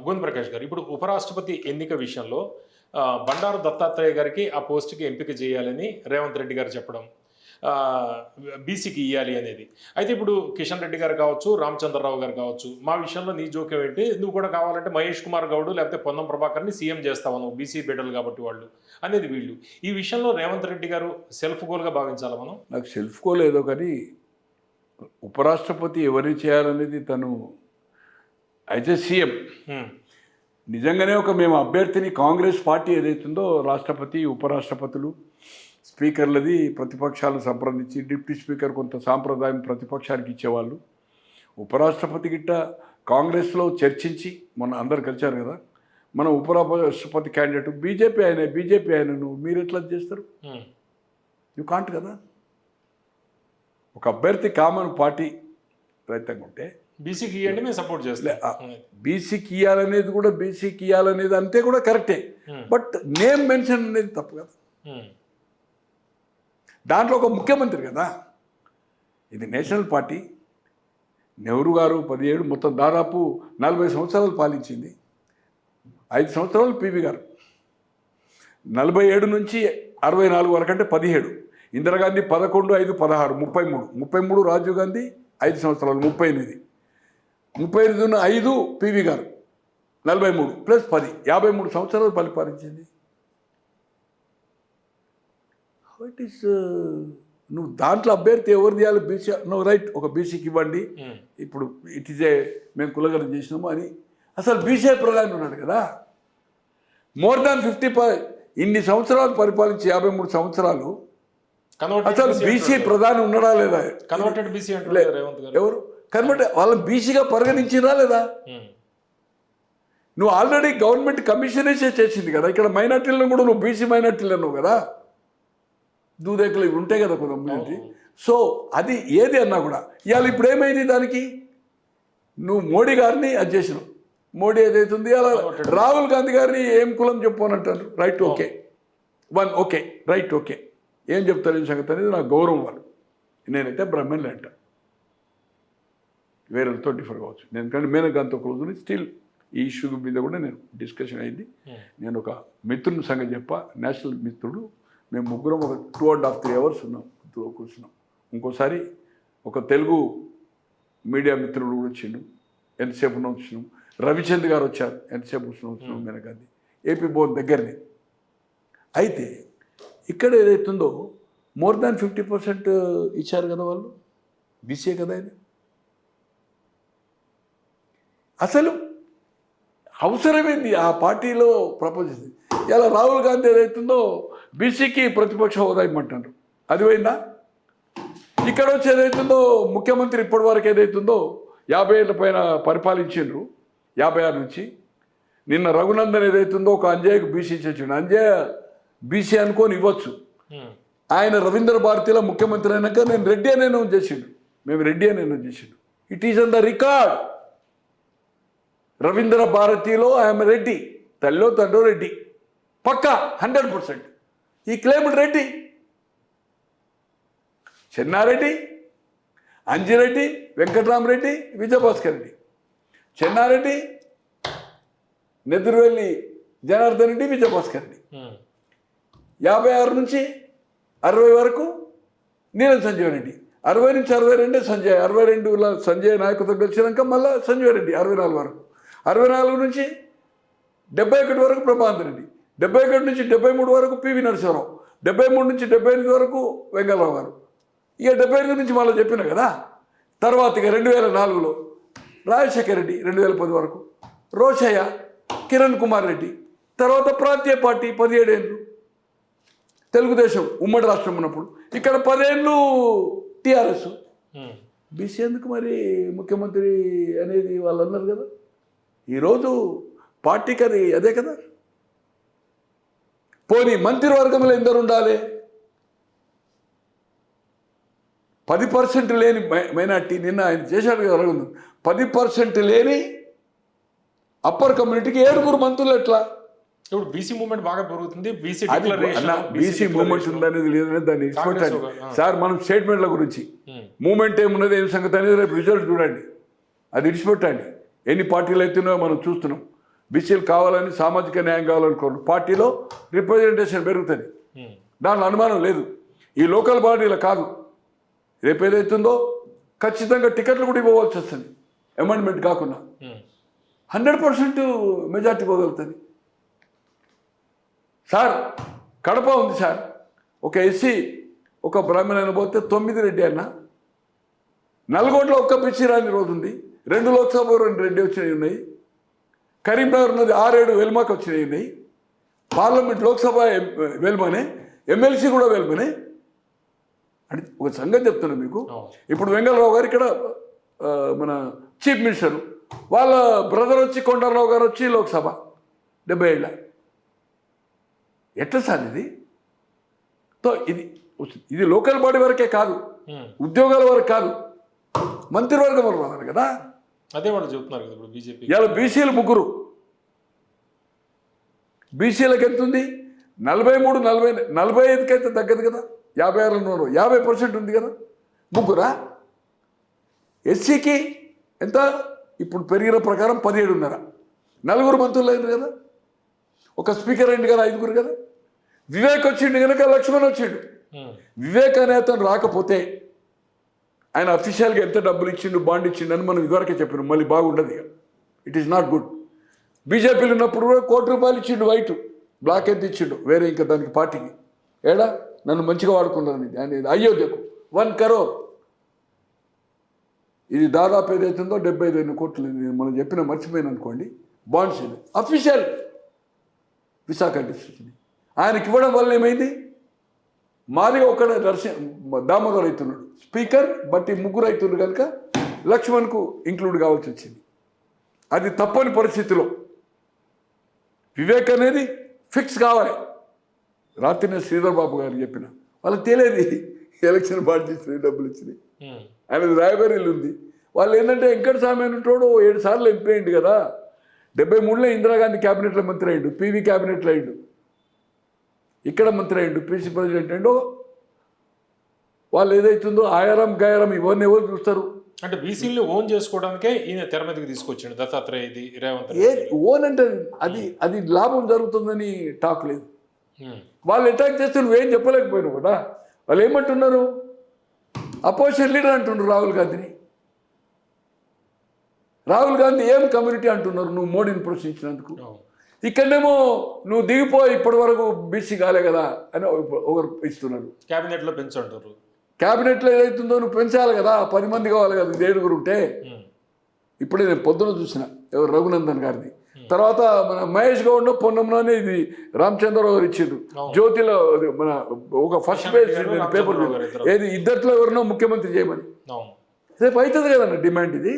గోవింద్ ప్రకాష్ గారు, ఇప్పుడు ఉపరాష్ట్రపతి ఎన్నిక విషయంలో బండారు దత్తాత్రేయ గారికి ఆ పోస్ట్‌కి ఎంపిక చేయాలని రేవంత్ రెడ్డి గారు చెప్పడం. బీసీకి ఇయ్యాలి అనేది. అయితే ఇప్పుడు కిషన్ రెడ్డి గారు కావచ్చు, రామచంద్రరావు గారు కావచ్చు, మా విషయంలో నీ జోక్యం ఏంటి? నువ్వు కూడా కావాలంటే మహేష్ కుమార్ గౌడ్ లేకపోతే పొన్నం ప్రభాకర్‌ని సీఎం చేస్తావా నువ్వు, బీసీ బిడ్డలు కాబట్టి వాళ్ళు అనేది వీళ్ళు. ఈ విషయంలో రేవంత్ రెడ్డి గారు సెల్ఫ్ గోల్‌గా భావించాలా మనం? నాకు సెల్ఫ్ గోల్ ఏదో కానీ ఉపరాష్ట్రపతి ఎవరిని చేయాలనేది తను యాజ్ ఎ సీఎం నిజంగానే మేము అభ్యర్థిని కాంగ్రెస్ పార్టీ ఏదైతుందో రాష్ట్రపతి ఉపరాష్ట్రపతులు స్పీకర్లది ప్రతిపక్షాలను సంప్రదించి డిప్యూటీ స్పీకర్ కొంత సాంప్రదాయం ప్రతిపక్షానికి ఇచ్చేవాళ్ళు. ఉపరాష్ట్రపతి గిట్ట కాంగ్రెస్లో చర్చించి మొన్న అందరు కలిశారు కదా, మన ఉపరాష్ట్రపతి క్యాండిడేట్ బీజేపీ ఆయనను మీరు ఎట్లా చేస్తారు? యూ కాంట్ కదా. ఒక అభ్యర్థి కామన్ పార్టీ రైతంగా ఉంటే బీసీకి ఇవ్వండి, మేము సపోర్ట్ చేస్తాం. బీసీకి ఇవ్వాలనేది కూడా బీసీకి ఇవ్వాలనేది అంతే కూడా కరెక్టే, బట్ నేమ్ మెన్షన్ అనేది తప్పు కదా. దాంట్లో ఒక ముఖ్యమంత్రి కదా, ఇది నేషనల్ పార్టీ. నెహ్రూ గారు 17 మొత్తం దాదాపు 40 సంవత్సరాలు పాలించింది. 5 సంవత్సరాలు పివి గారు 47 నుంచి 64 వరకు అంటే 17. ఇందిరాగాంధీ 11, 5, 16, 33 రాజీవ్ గాంధీ 5 సంవత్సరాలు 38, 5 పివి గారు 43 ప్లస్ 10 53 సంవత్సరాలు పరిపాలించింది. ఇట్ ఈస్ నువ్వు దాంట్లో అభ్యర్థి ఎవరు చేయాలి? బీసీ నువ్వు రైట్, ఒక బీసీకి ఇవ్వండి. ఇప్పుడు ఇట్ ఈజ్ మేము కులగరం చేసినాము అని అసలు బీసీ ప్రధాని ఉన్నాడు కదా. మోర్ దాన్ 50 ఇన్ని సంవత్సరాలు పరిపాలించి 53 సంవత్సరాలు అసలు బీసీ ప్రధాని ఉన్నాడా లేదా? కన్వర్టెడ్ బీసీ ఎవరు కన్వర్ట్ వాళ్ళని బీసీగా పరిగణించినా లేదా? నువ్వు ఆల్రెడీ గవర్నమెంట్ కమిషనేసే చేసింది కదా. ఇక్కడ మైనార్టీలను కూడా నువ్వు బీసీ మైనార్టీలు అన్నావు కదా, దూదేకులు ఇవి ఉంటాయి కదా కొంతమంది. సో అది ఏది అన్నా కూడా ఇవాళ ఇప్పుడు ఏమైంది దానికి? నువ్వు మోడీ గారిని అది చేసినావు. మోడీ ఏదైతుంది అలా రాహుల్ గాంధీ గారిని ఏం కులం చెప్పు అని అంటారు. Right, okay, okay, right, okay, ఏం చెప్తారు ఈ సంగతి అనేది నాకు గౌరవం. వాళ్ళు నేనైతే బ్రాహ్మణులు అంట, వేరేతో డిఫర్ కావచ్చు. నేను కానీ మేనకాంతో క్లోజ్ స్టిల్ ఈ ఇష్యూ మీద కూడా నేను డిస్కషన్ అయింది. నేను ఒక మిత్రుని సంగతి చెప్పా, నేషనల్ మిత్రుడు. మేము ముగ్గురం ఒక 2.5-3 hours ఉన్నాం, కూర్చున్నాం. ఇంకోసారి ఒక తెలుగు మీడియా మిత్రుడు కూడా వచ్చిండు, ఎంతసేపు వచ్చినాం. రవిచంద్ర గారు వచ్చారు, ఎంతసేపు వచ్చినాం. మేనకాంది ఏపీ బోర్డు దగ్గరనే. అయితే ఇక్కడ ఏదైతుందో మోర్ దాన్ 50% ఇచ్చారు కదా వాళ్ళు, బీసీఏ కదా ఇది. అసలు అవసరమైంది ఆ పార్టీలో ప్రపోజ్ చేసింది. ఇలా రాహుల్ గాంధీ ఏదైతుందో బీసీకి ప్రతిపక్ష హోదా ఇమ్మంటారు, అది పోయిందా? ఇక్కడ వచ్చి ఏదైతుందో ముఖ్యమంత్రి ఇప్పటి వరకు ఏదైతుందో 50 ఏళ్ళ పైన పరిపాలించిండ్రు, 56 నుంచి. నిన్న రఘునందన్ ఏదైతుందో ఒక అంజయ్యకు బీసీ చేసిండు. అంజయ్య బీసీ అనుకొని ఇవ్వచ్చు. ఆయన రవీంద్ర భారతిలో ముఖ్యమంత్రి అయినాక నేను రెడ్డి అని అనౌన్స్ చేసిండు, మేము రెడ్డి అని అనౌన్స్ చేసిండు. It is on the record. Ravindra భారతిలో ఐఎమ్ రెడ్డి, తల్లో తండ్రో రెడ్డి, పక్కా 100%. ఈ క్లెయిమ్డ్ రెడ్డి. చెన్నారెడ్డి, అంజిరెడ్డి, వెంకటరామరెడ్డి, విజయభాస్కర్ రెడ్డి. చెన్నారెడ్డి, నెదురువెల్లి జనార్దన్ రెడ్డి, విజయభాస్కర్ రెడ్డి. 56 నుంచి 60 వరకు నీలం సంజీవ్ రెడ్డి. 60 నుంచి 62 సంజయ్. 62 సంజయ్ నాయకత్వం గెలిచినాక మళ్ళీ సంజీవ్ రెడ్డి 64 వరకు. 64 నుంచి 71 వరకు ప్రభాంత్ రెడ్డి. 71 నుంచి 73 వరకు పివి నరసింహరావు. 73 నుంచి 78 వరకు వెంగళరావు గారు. ఇక 75 నుంచి మళ్ళీ చెప్పిన కదా. తర్వాత ఇక 2004లో రాజశేఖర్ రెడ్డి 2010 వరకు, రోషయ్య, కిరణ్ కుమార్ రెడ్డి. తర్వాత ప్రాంతీయ పార్టీ 17 ఏళ్ళు తెలుగుదేశం ఉమ్మడి రాష్ట్రం ఉన్నప్పుడు. ఇక్కడ 10 ఏళ్ళు టీఆర్ఎస్. బీసీ ఎందుకు మరి ముఖ్యమంత్రి అనేది వాళ్ళు అన్నారు కదా. ఈరోజు పార్టీకి అది అదే కదా. పోనీ మంత్రివర్గంలో ఎందరు ఉండాలి? 10% లేని మైనార్టీ. నిన్న ఆయన చేశాడు కదా రఘునందన్, 10% లేని అప్పర్ కమ్యూనిటీకి 7 మంత్రులు ఎట్లా? ఇప్పుడు బీసీ మూవ్మెంట్ బాగా పెరుగుతుంది. బీసీ మూవ్మెంట్ ఉందనేది లేదనే దాన్ని ఇచ్చిపెట్టాలి సార్. మనం స్టేట్మెంట్ల గురించి మూవ్మెంట్ ఏమున్నది ఏం సంగతి అనేది రేపు రిజల్ట్ చూడండి, అది ఇడిచిపెట్టండి. ఎన్ని పార్టీలు అవుతున్నాయో మనం చూస్తున్నాం. బీసీలు కావాలని సామాజిక న్యాయం కావాలనుకోండి పార్టీలో రిప్రజెంటేషన్ పెరుగుతుంది, దాంట్లో అనుమానం లేదు. ఈ లోకల్ బాడీలో కాదు, రేపు ఏదైతుందో ఖచ్చితంగా టికెట్లు కూడా ఇవ్వవలసి వస్తుంది అమెండ్మెంట్ కాకుండా. 100% మెజార్టీ పోగలుగుతుంది సార్. కడప ఉంది సార్, ఒక ఎస్సీ ఒక బ్రాహ్మణ పోతే 9 రెడ్డి అన్న. నల్గొండలో ఒక్క బీసీ రాని రోజు ఉంది, 2 లోక్సభ 2 రెడ్డి వచ్చినవి ఉన్నాయి. కరీంనగర్ ఉన్నది 6-7 వెల్మాకి వచ్చినవి ఉన్నాయి. పార్లమెంట్ లోక్సభ వెల్మనే, ఎమ్మెల్సీ కూడా వెల్మనే. అంటే ఒక సంగతి చెప్తున్నాను మీకు. ఇప్పుడు వెంగళరావు గారు ఇక్కడ మన చీఫ్ మినిస్టర్, వాళ్ళ బ్రదర్ వచ్చి కొండలరావు గారు వచ్చి లోక్సభ 70 ఏళ్ళ. ఎట్లా సార్ ఇది? తో ఇది లోకల్ బాడీ వరకే కాదు, ఉద్యోగాల వరకు కాదు, మంత్రివర్గం వరకు రావాలి కదా. అదే వాళ్ళు చెప్తున్నారు కదా ఇప్పుడు బీజేపీ. ఇలా బీసీలు 3, బీసీలకు ఎంత ఉంది? 43, 45 అయితే తగ్గదు కదా. 56 ఉన్నారు, 50% ఉంది కదా. 3 ఎస్సీకి ఎంత? ఇప్పుడు పెరిగిన ప్రకారం 17.5. 4 మంత్రులు అయింది కదా, ఒక స్పీకర్ అయింది కదా, 5 కదా. వివేక్ వచ్చిండు కనుక లక్ష్మణ్ వచ్చిండు. వివేక్ అనే అతను రాకపోతే ఆయన అఫీషియల్గా ఎంత డబ్బులు ఇచ్చిండు, బాండ్ ఇచ్చిండు అని మనం ఇదివరకే చెప్పినాం. మళ్ళీ బాగుండదు ఇక, ఇట్ ఈస్ నాట్ గుడ్. బీజేపీలో ఉన్నప్పుడు కూడా ₹1 ఇచ్చిండు వైట్, బ్లాక్ ఎంత ఇచ్చిండు వేరే ఇంకా దానికి పార్టీకి. ఏడా నన్ను మంచిగా వాడుకున్నాను అని అయోధ్యకు 1 crore. ఇది దాదాపు ఏదైతుందో 75 కోట్లు మనం చెప్పిన మర్చిపోయిన అనుకోండి. బాండ్స్ ఇది అఫీషియల్ విశాఖ డిస్ట్రిక్ట్ని ఆయనకి ఇవ్వడం వల్ల ఏమైంది? మాదిగా ఒక్కడ దామోదర్ అవుతున్నాడు స్పీకర్, బట్ ఈ 3 అవుతున్నారు కనుక లక్ష్మణ్కు ఇంక్లూడ్ కావాల్సి వచ్చింది. అది తప్పని పరిస్థితిలో వివేక్ అనేది ఫిక్స్ కావాలి. రాత్రి నేను శ్రీధర్ బాబు గారు చెప్పిన వాళ్ళకి తెలియదు ఎలక్షన్ బాండ్ ఇచ్చినాయి, డబ్బులు ఇచ్చినాయి. ఆయనది రాయబరేలు ఉంది. వాళ్ళు ఏంటంటే వెంకట స్వామి అని ఉంటాడు, 7 సార్లు ఎంపీ అయింది కదా. 73లో ఇందిరాగాంధీ క్యాబినెట్లో మంత్రి అయ్యిండు, పీవీ క్యాబినెట్లో అయ్యిండు, ఇక్కడ మంత్రి అయ్యిండు, పీసీ ప్రెసిడెంట్ అయ్యిండు. వాళ్ళు ఏదైతుందో ఆయారం గాయారం ఇవన్నీ ఎవరు చూస్తారు? అంటే బీసీలు ఓన్ చేసుకోవడానికే ఈయన తెర మీదకి తీసుకొచ్చాడు దత్తాత్రేయ, ఇది రేవంత్. ఓన్ అంటే అది లాభం జరుగుతుందని టాక్ లేదు. వాళ్ళు అటాక్ చేస్తే నువ్వేం చెప్పలేకపోయినావు కదా. వాళ్ళు ఏమంటున్నారు? అపోజిషన్ లీడర్ అంటున్నారు రాహుల్ గాంధీని. రాహుల్ గాంధీ ఏం కమ్యూనిటీ అంటున్నారు నువ్వు మోడీని ప్రశ్నించినందుకు. ఇక్కడనేమో నువ్వు దిగిపో, ఇప్పటి వరకు బీసీ కాలే కదా అని ఒకరు ఇస్తున్నారు. క్యాబినెట్లో పెంచుంటారు. క్యాబినెట్లో ఏదైతుందో నువ్వు పెంచాలి కదా, 10 మంది కావాలి కదా, 7 ఉంటే. ఇప్పుడే నేను పొద్దున చూసిన ఎవరు రఘునందన్ గారిది. తర్వాత మన మహేష్ గౌడ్ పొన్నంలోనే ఇది రామచంద్రరావు గారు ఇచ్చిండు. జ్యోతిలో మన ఒక ఫస్ట్ పేజ్ పేపర్ ఏది ఇద్దట్లో ఎవరినో ముఖ్యమంత్రి చేయమని. రేపు అవుతుంది కదన్న డిమాండ్, ఇది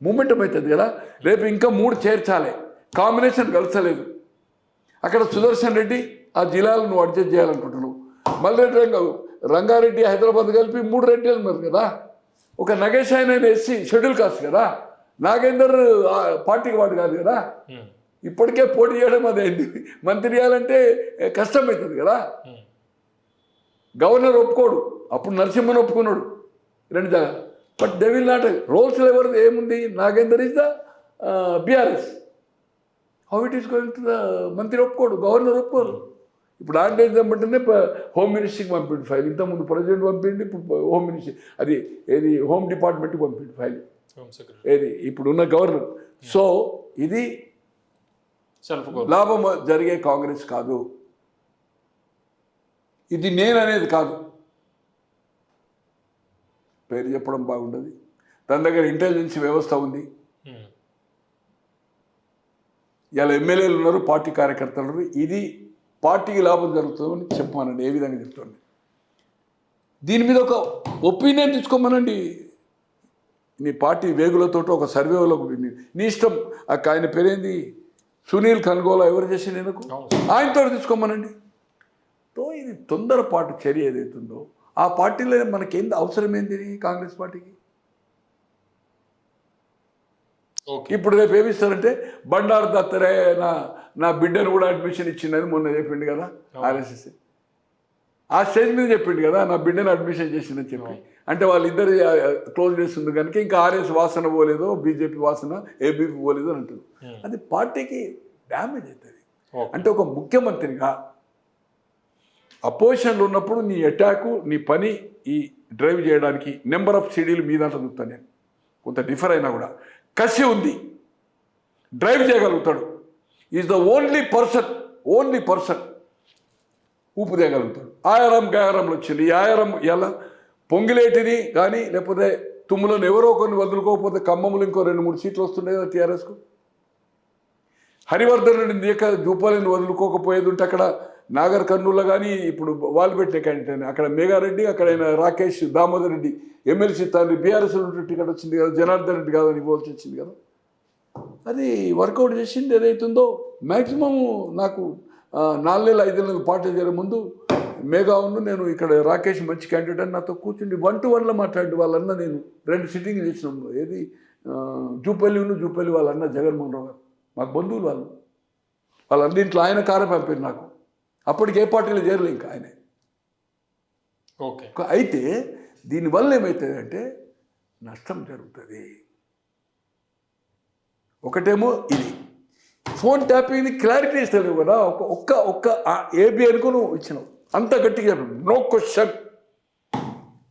మూమెంటం అవుతుంది కదా. రేపు ఇంకా 3 చేర్చాలి, కాంబినేషన్ కలిసలేదు. అక్కడ సుదర్శన్ రెడ్డి ఆ జిల్లాలను నువ్వు అడ్జస్ట్ చేయాలనుకుంటున్నావు. మళ్ళీ రంగారెడ్డి హైదరాబాద్ కలిపి 3 రెడ్డిలు ఉన్నారు కదా. ఒక నగేష్ ఆయన ఎస్సీ షెడ్యూల్ కాస్ట్ కదా, నాగేందర్ పార్టీకి వాడు కాదు కదా. ఇప్పటికే పోటీ చేయడం అదేంటి, మంత్రి చేయాలంటే కష్టమవుతుంది కదా. గవర్నర్ ఒప్పుకోడు, అప్పుడు నరసింహన్ ఒప్పుకున్నాడు 2 జాగాలు. బట్ దే విల్ నాట్ రోల్స్లో ఎవరిది ఏముంది? Nagender is the BRS. How it is going to the మంత్రి ఒప్పుకోడు, గవర్నర్ ఒప్పుకోరు. ఇప్పుడు ఆర్డినెన్స్ ఏమంటేనే హోమ్ మినిస్ట్రీకి పంపిండు ఫైల్. ఇంతకుముందు ప్రెసిడెంట్ పంపిండి, ఇప్పుడు హోమ్ మినిస్ట్రీ అది ఏది హోమ్ డిపార్ట్మెంట్కి పంపిండు ఫైల్ ఏది ఇప్పుడున్న గవర్నర్. సో ఇది లాభం జరిగే కాంగ్రెస్ కాదు, ఇది నేను అనేది కాదు. పేరు చెప్పడం బాగుండదు. తన దగ్గర ఇంటెలిజెన్స్ వ్యవస్థ ఉంది. ఇలా ఎమ్మెల్యేలు ఉన్నారు, పార్టీ కార్యకర్తలు ఉన్నారు. ఇది పార్టీకి లాభం జరుగుతుందని చెప్పమనండి. ఏ విధంగా చెప్తాండి? దీని మీద ఒక ఒపీనియన్ తీసుకోమనండి. నీ పార్టీ వేగులతో ఒక సర్వేలో నీ ఇష్టం. ఆయన పేరేంది, సునీల్ కన్గోలా ఎవరు చేసి నేను ఆయనతో తీసుకోమనండి. తో ఇది తొందరపాటు చర్య ఏదైతుందో ఆ పార్టీలో మనకేంది అవసరం ఏంది కాంగ్రెస్ పార్టీకి? ఇప్పుడు రేపు ఏమిస్తారంటే బండారు దత్తాత్రేయ నా బిడ్డను కూడా అడ్మిషన్ ఇచ్చిందని మొన్న చెప్పిండు కదా ఆర్ఎస్ఎస్. ఆ స్టేజ్ మీద చెప్పిండు కదా నా బిడ్డను అడ్మిషన్ చేసిందని చెప్పి. అంటే వాళ్ళిద్దరు క్లోజ్నెస్ ఉంది కనుక ఇంకా ఆర్ఎస్ వాసన పోలేదో బీజేపీ వాసన ఏబీపీ పోలేదో అని అంటుంది. అది పార్టీకి డ్యామేజ్ అవుతుంది. అంటే ఒక ముఖ్యమంత్రిగా అపోజిషన్లో ఉన్నప్పుడు నీ అటాకు నీ పని ఈ డ్రైవ్ చేయడానికి నెంబర్ ఆఫ్ సీడీలు మీద చూస్తాను నేను, కొంత డిఫర్ అయినా కూడా కసి ఉంది, డ్రైవ్ చేయగలుగుతాడు. ఈజ్ ద ఓన్లీ పర్సన్ ఊపు తేయగలుగుతాడు. ఆయారం గాయారంలో వచ్చింది. ఈ ఆయారం ఎలా పొంగిలేటిని కానీ లేకపోతే తుమ్ములను ఎవరో కొన్ని వదులుకోకపోతే ఖమ్మంలో ఇంకో 2-3 సీట్లు వస్తుండే కదా టీఆర్ఎస్కు. హరివర్ధన్ రెడ్డి జూపాలని వదులుకోకపోయేది ఉంటే అక్కడ నాగర్ కర్నూల్లో కానీ ఇప్పుడు వాళ్ళు పెట్టిన క్యాండిడేట్ అక్కడ మేఘారెడ్డి, అక్కడ ఆయన రాకేష్ దామోదర్ రెడ్డి ఎమ్మెల్సీ తండ్రి బీఆర్ఎస్ టికెట్ వచ్చింది కదా, జనార్దన్ రెడ్డి కాదని ఇవ్వాల్సి వచ్చింది కదా. అది వర్కౌట్ చేసింది ఏదైతుందో మ్యాక్సిమం. నాకు 4 నెలలు 5 నెలలు పార్టీ చేరే ముందు మేఘాను నేను ఇక్కడ రాకేష్ మంచి క్యాండిడేట్ అని నాతో కూర్చుండి 1-to-1లో మాట్లాడి వాళ్ళన్న నేను 2 సిట్టింగ్లు చేసినాము. ఏది జూపల్లి వాళ్ళన్న జగన్మోహన్ రావు గారు మాకు బంధువులు వాళ్ళందరింట్లో ఆయన కారం పంపారు నాకు. అప్పటికి ఏ పార్టీలో చేరలే ఇంకా ఆయనే. ఓకే. అయితే దీనివల్ల ఏమవుతుందంటే నష్టం జరుగుతుంది. ఒకటేమో ఇది ఫోన్ ట్యాపింగ్ క్లారిటీ ఇస్తాడు కదా. ఒక్క ఏబీ అనుకో నువ్వు ఇచ్చినావు, అంత గట్టిగా నో క్వశ్చన్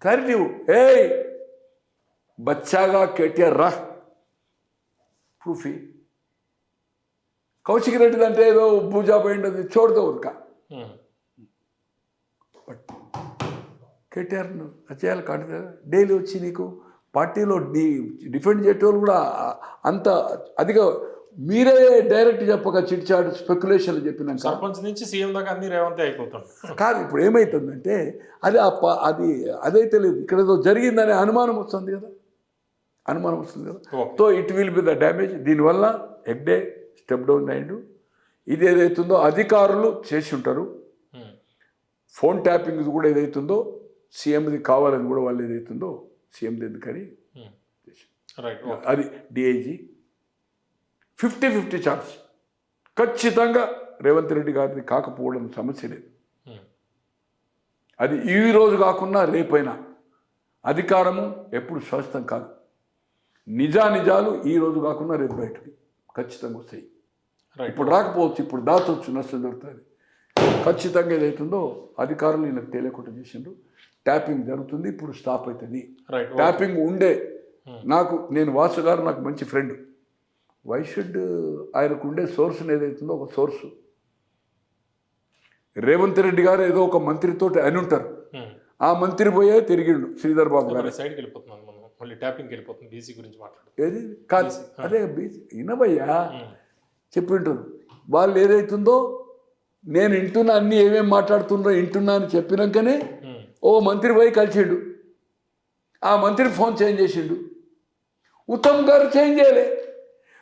క్లారిటీ. బచ్చాగా కేటీఆర్ రా ప్రూఫీ. కౌశిక్ రెడ్డి అంటే ఏదో పూజా పోయింది చూడదు ఉరక. బట్ కేటీఆర్ను చేయాలి కాదు కదా. డైలీ వచ్చి నీకు పార్టీలో డిఫెండ్ చేసేవాళ్ళు కూడా అంత అదిగా మీరే డైరెక్ట్ చెప్పక చిట్చాడు స్పెక్యులేషన్లు చెప్పినాక సర్పంచ్ నుంచి సీఎం దాకా అన్ని రేవంతే అయిపోతాడు కాదు. ఇప్పుడు ఏమవుతుందంటే అది అదైతే లేదు, ఇక్కడ ఏదో జరిగిందనే అనుమానం వస్తుంది కదా. So it will be the damage. దీనివల్ల ఎగ్డే స్టెప్ డౌన్ అయ్యిండు. ఇది ఏదైతుందో అధికారులు చేసి ఉంటారు. ఫోన్ ట్యాపింగ్ కూడా ఏదైతుందో సీఎంది కావాలని కూడా వాళ్ళు ఏదైతుందో సీఎంది ఎందుకని అది డిఐజీ 50-50 ఛాన్స్. ఖచ్చితంగా రేవంత్ రెడ్డి గారిది కాకపోవడం సమస్య లేదు. అది ఈ రోజు కాకుండా రేపైనా. అధికారము ఎప్పుడు శాశ్వతం కాదు. నిజాలు ఈ రోజు కాకుండా రేపు బయటకి ఖచ్చితంగా వస్తాయి. ఇప్పుడు రాకపోవచ్చు, ఇప్పుడు దాచవచ్చు, నష్టం జరుగుతుంది. ఖచ్చితంగా ఏదైతుందో అధికారులు ఈయనకు తెలియకుండా చేసిండ్రు. ట్యాపింగ్ జరుగుతుంది, ఇప్పుడు స్టాప్ అవుతుంది. ట్యాపింగ్ ఉండే నేను వాసు గారు నాకు మంచి ఫ్రెండ్. వై షుడ్ ఆయనకు ఉండే సోర్స్ ఏదైతుందో ఒక సోర్సు రేవంత్ రెడ్డి గారు ఏదో ఒక మంత్రితో అని ఉంటారు. ఆ మంత్రి పోయే తిరిగిండు శ్రీధర్ బాబు గారు. సైడ్కి వెళ్ళిపోతున్నాను మనం, మళ్ళీ ట్యాపింగ్కి వెళ్ళిపోతుంది. బీసీ గురించి మాట్లాడు. ఏది కాదు, అదే బీసీ వినబయ్యా చెప్పింటారు. వాళ్ళు ఏదైతుందో నేను వింటున్నా, అన్నీ ఏమేమి మాట్లాడుతుండ్రో వింటున్నా అని చెప్పినాకనే ఓ మంత్రి పోయి కలిసిండు. ఆ మంత్రి ఫోన్ చేంజ్ చేసిండు. ఉత్తమ్ గారు చేంజ్ చేయలే.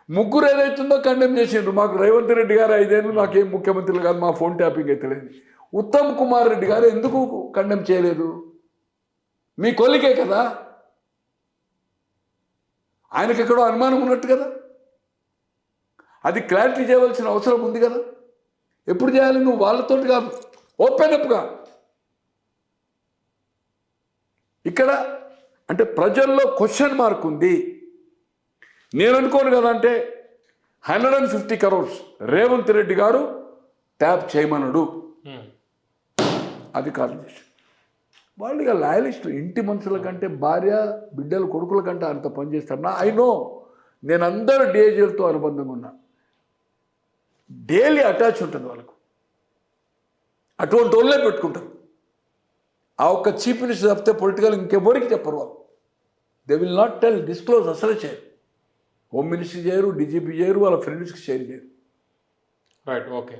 ముగ్గురు ఏదైతుందో కండెమ్ చేసిండ్రు. మాకు రేవంత్ రెడ్డి గారు 5 ఏళ్ళు నాకేం ముఖ్యమంత్రులు కాదు, మా ఫోన్ ట్యాపింగ్ అయితే లేదు. ఉత్తమ్ కుమార్ రెడ్డి గారు ఎందుకు కండెమ్ చేయలేదు? మీ కొలికే కదా, ఆయనకి ఎక్కడో అనుమానం ఉన్నట్టు కదా. అది క్లారిటీ చేయవలసిన అవసరం ఉంది కదా. ఎప్పుడు చేయాలి? నువ్వు వాళ్ళతోటి కాదు, ఓపెన్ అప్గా. ఇక్కడ అంటే ప్రజల్లో క్వశ్చన్ మార్క్ ఉంది. నేను అనుకోను కదా. అంటే 150 crores రేవంత్ రెడ్డి గారు ట్యాప్ చేయమన్నాడు, అధికారులు చేశారు. వాళ్ళు ఇక లాయలిస్టులు, ఇంటి మనుషుల కంటే భార్య బిడ్డలు కొడుకుల కంటే అంత పనిచేస్తారు. ఐ నో, నేను అందరూ డిఐజీలతో అనుబంధంగా ఉన్నా. డైలీ అటాచ్ ఉంటుంది వాళ్ళకు. అటువంటి వాళ్ళే పెట్టుకుంటారు. ఆ ఒక్క చీఫ్ మినిస్టర్ తప్పితే పొలిటికల్ ఇంకెవరికి చెప్పరు వాళ్ళు. They will not tell, disclose అసలే చేయరు. హోమ్ మినిస్ట్రీ చేయరు, డీజీపీ చేయరు, వాళ్ళ ఫ్రెండ్స్కి షేర్ చేయరు. Right, okay.